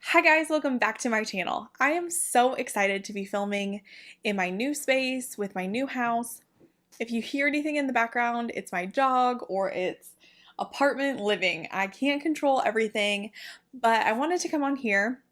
Hi guys, welcome back to my channel. I am so excited to be filming in my new space with my new house. If you hear anything in the background, it's my dog or it's apartment living. I can't control everything, but I wanted to come on here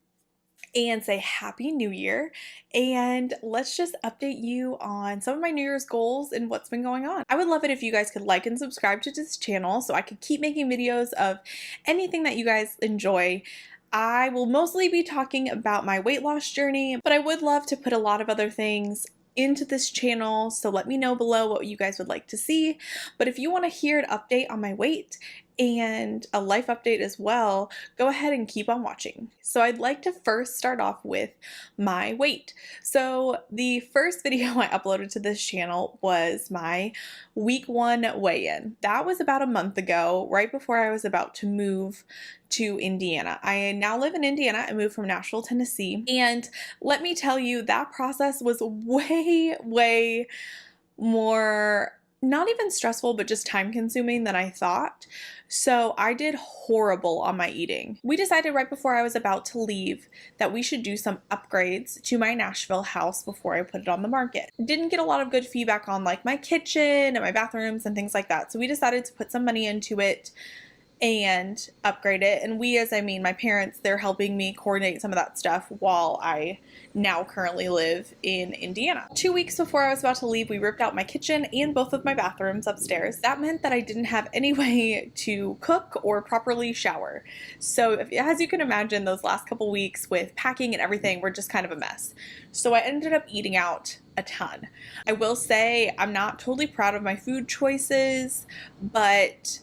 and say Happy New Year, and let's just update you on some of my New Year's goals and what's been going on. I would love it if you guys could like and subscribe to this channel so I could keep making videos of anything that you guys enjoy. I will mostly be talking about my weight loss journey, but I would love to put a lot of other things into this channel, so let me know below what you guys would like to see. But if you want to hear an update on my weight and a life update as well, go ahead and keep on watching. So I'd like to first start off with my weight. So the first video I uploaded to this channel was my week 1 weigh-in. That was about a month ago, right before I was about to move to Indiana. I now live in Indiana. I moved from Nashville, Tennessee. And let me tell you, that process was way more, not even stressful, but just time consuming than I thought. So I did horrible on my eating. We decided right before I was about to leave that we should do some upgrades to my Nashville house before I put it on the market. Didn't get a lot of good feedback on like my kitchen and my bathrooms and things like that. So we decided to put some money into it and upgrade it. And we, as I mean my parents, they're helping me coordinate some of that stuff while I now currently live in Indiana. 2 weeks before I was about to leave, we ripped out my kitchen and both of my bathrooms upstairs. That meant that I didn't have any way to cook or properly shower. So as you can imagine, those last couple weeks with packing and everything were just kind of a mess. So I ended up eating out a ton. I will say I'm not totally proud of my food choices, but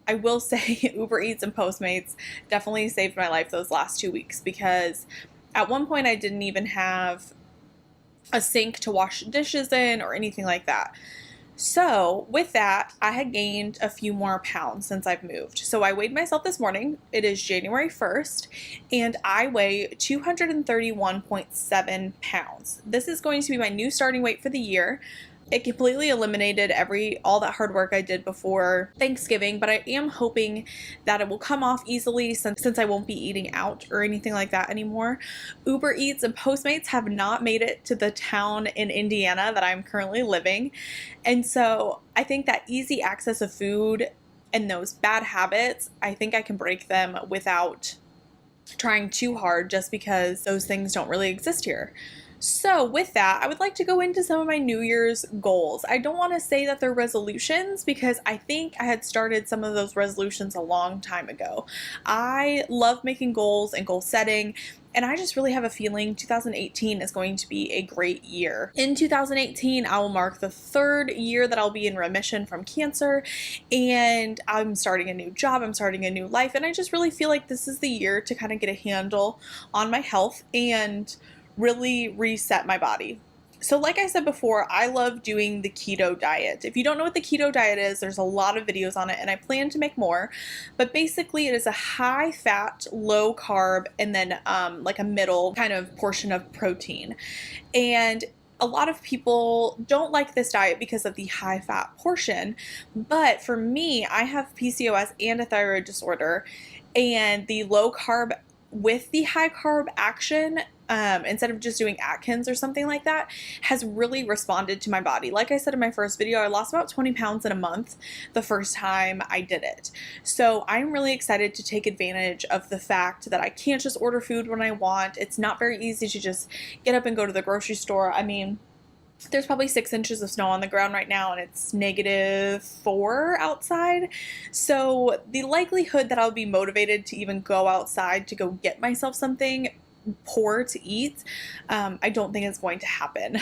I will say Uber Eats and Postmates definitely saved my life those last 2 weeks, because at one point I didn't even have a sink to wash dishes in or anything like that. So with that, I had gained a few more pounds since I've moved. So I weighed myself this morning. It is January 1st, and I weigh 231.7 pounds. This is going to be my new starting weight for the year. It completely eliminated all that hard work I did before Thanksgiving, but I am hoping that it will come off easily since I won't be eating out or anything like that anymore. Uber Eats and Postmates have not made it to the town in Indiana that I'm currently living. And so I think that easy access of food and those bad habits, I think I can break them without trying too hard, just because those things don't really exist here. So with that, I would like to go into some of my New Year's goals. I don't want to say that they're resolutions, because I think I had started some of those resolutions a long time ago. I love making goals and goal setting, and I just really have a feeling 2018 is going to be a great year. In 2018, I will mark the 3rd year that I'll be in remission from cancer, and I'm starting a new job, I'm starting a new life, and I just really feel like this is the year to kind of get a handle on my health and really reset my body. So like I said before, I love doing the keto diet. If you don't know what the keto diet is, there's a lot of videos on it, and I plan to make more. But basically it is a high fat, low carb, and then like a middle kind of portion of protein. And a lot of people don't like this diet because of the high fat portion. But for me, I have PCOS and a thyroid disorder, and the low carb with the high carb action, instead of just doing Atkins or something like that, has really responded to my body. Like I said in my first video, I lost about 20 pounds in a month the first time I did it. So I'm really excited to take advantage of the fact that I can't just order food when I want. It's not very easy to just get up and go to the grocery store. I mean, there's probably 6 inches of snow on the ground right now, and it's -4 outside. So the likelihood that I'll be motivated to even go outside to go get myself something poor to eat, I don't think it's going to happen.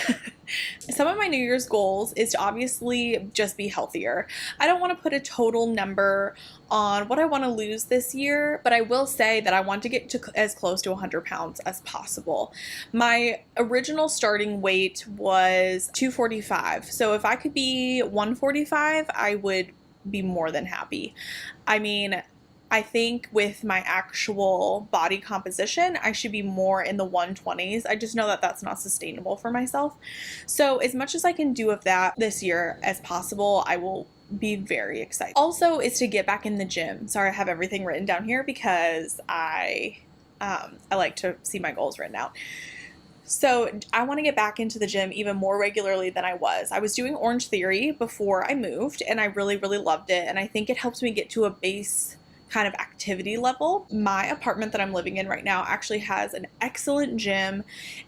Some of my New Year's goals is to obviously just be healthier. I don't want to put a total number on what I want to lose this year, but I will say that I want to get to as close to 100 pounds as possible. My original starting weight was 245, so if I could be 145, I would be more than happy. I mean, I think with my actual body composition, I should be more in the 120s. I just know that that's not sustainable for myself. So as much as I can do of that this year as possible, I will be very excited. Also is to get back in the gym. Sorry, I have everything written down here because I I like to see my goals written out. So I want to get back into the gym even more regularly than I was. I was doing Orange Theory before I moved, and I really, really loved it. And I think it helps me get to a base kind of activity level. My apartment that I'm living in right now actually has an excellent gym,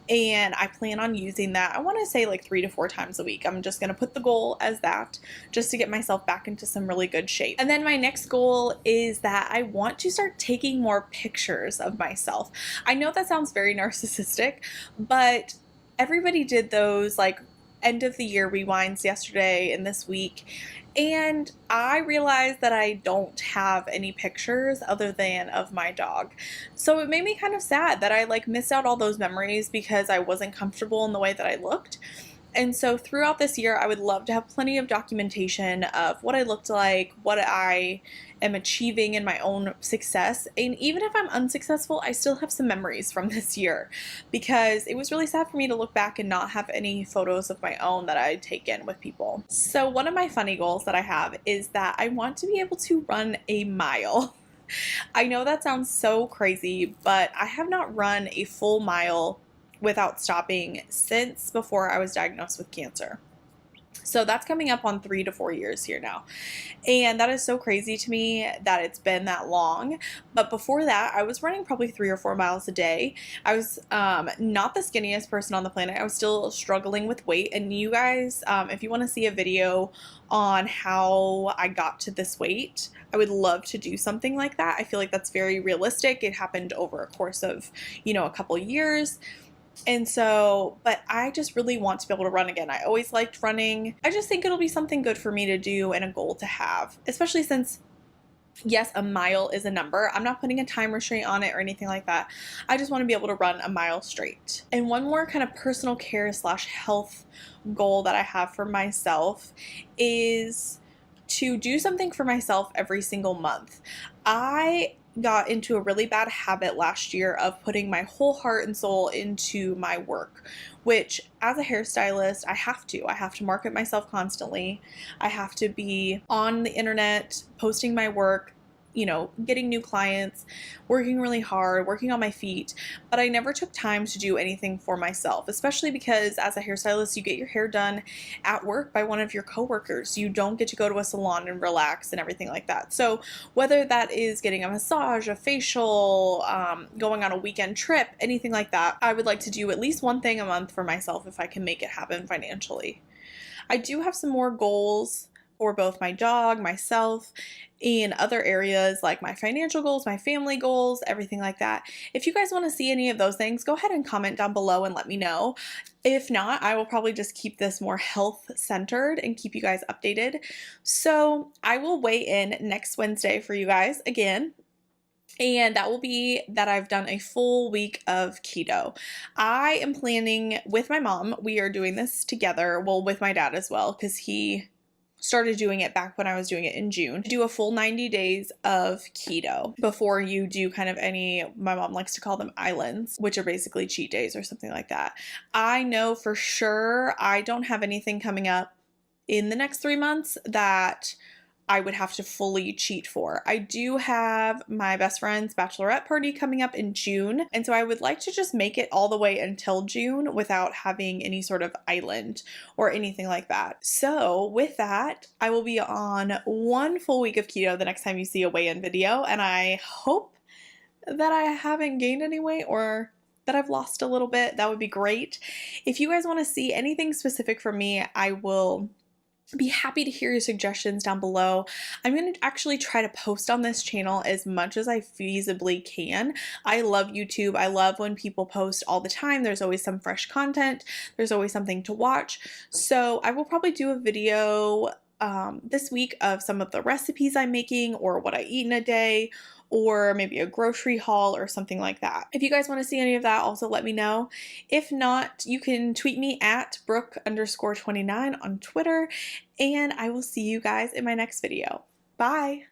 and I plan on using that. I want to say like 3 to 4 times a week. I'm just going to put the goal as that, just to get myself back into some really good shape. And then my next goal is that I want to start taking more pictures of myself. I know that sounds very narcissistic, but everybody did those like end of the year rewinds yesterday and this week, and I realized that I don't have any pictures other than of my dog. So it made me kind of sad that I like missed out all those memories because I wasn't comfortable in the way that I looked. And so throughout this year, I would love to have plenty of documentation of what I looked like, what I am achieving in my own success. And even if I'm unsuccessful, I still have some memories from this year, because it was really sad for me to look back and not have any photos of my own that I'd taken with people. So one of my funny goals that I have is that I want to be able to run a mile. I know that sounds so crazy, but I have not run a full mile without stopping since before I was diagnosed with cancer. So that's coming up on 3 to 4 years here now. And that is so crazy to me that it's been that long. But before that, I was running probably 3 or 4 miles a day. I was not the skinniest person on the planet. I was still struggling with weight. And you guys, if you want to see a video on how I got to this weight, I would love to do something like that. I feel like that's very realistic. It happened over a course of, a couple years. And so, but I just really want to be able to run again. I always liked running. I just think it'll be something good for me to do and a goal to have, especially since, yes, a mile is a number. I'm not putting a time restraint on it or anything like that. I just want to be able to run a mile straight. And one more kind of personal care / health goal that I have for myself is to do something for myself every single month. I got into a really bad habit last year of putting my whole heart and soul into my work, which as a hairstylist, I have to. I have to market myself constantly. I have to be on the internet posting my work, getting new clients, working really hard, working on my feet, but I never took time to do anything for myself, especially because as a hairstylist, you get your hair done at work by one of your coworkers. You don't get to go to a salon and relax and everything like that. So whether that is getting a massage, a facial, going on a weekend trip, anything like that, I would like to do at least one thing a month for myself if I can make it happen financially. I do have some more goals for both my dog, myself, in other areas like my financial goals, my family goals, everything like that. If you guys want to see any of those things, go ahead and comment down below and let me know. If not, I will probably just keep this more health centered and keep you guys updated. So I will weigh in next Wednesday for you guys again. And that will be that I've done a full week of keto. I am planning with my mom, we are doing this together, well, with my dad as well, because he started doing it back when I was doing it in June. Do a full 90 days of keto before you do kind of any, my mom likes to call them islands, which are basically cheat days or something like that. I know for sure I don't have anything coming up in the next 3 months that I would have to fully cheat for. I do have my best friend's bachelorette party coming up in June, and so I would like to just make it all the way until June without having any sort of island or anything like that. So with that, I will be on 1 full week of keto the next time you see a weigh-in video, and I hope that I haven't gained any weight or that I've lost a little bit. That would be great. If you guys want to see anything specific from me, I will be happy to hear your suggestions down below. I'm going to actually try to post on this channel as much as I feasibly can. I love YouTube. I love when people post all the time. There's always some fresh content. There's always something to watch. So I will probably do a video this week of some of the recipes I'm making or what I eat in a day, or maybe a grocery haul or something like that. If you guys want to see any of that, also let me know. If not, you can tweet me at Brooke_29 on Twitter, and I will see you guys in my next video. Bye!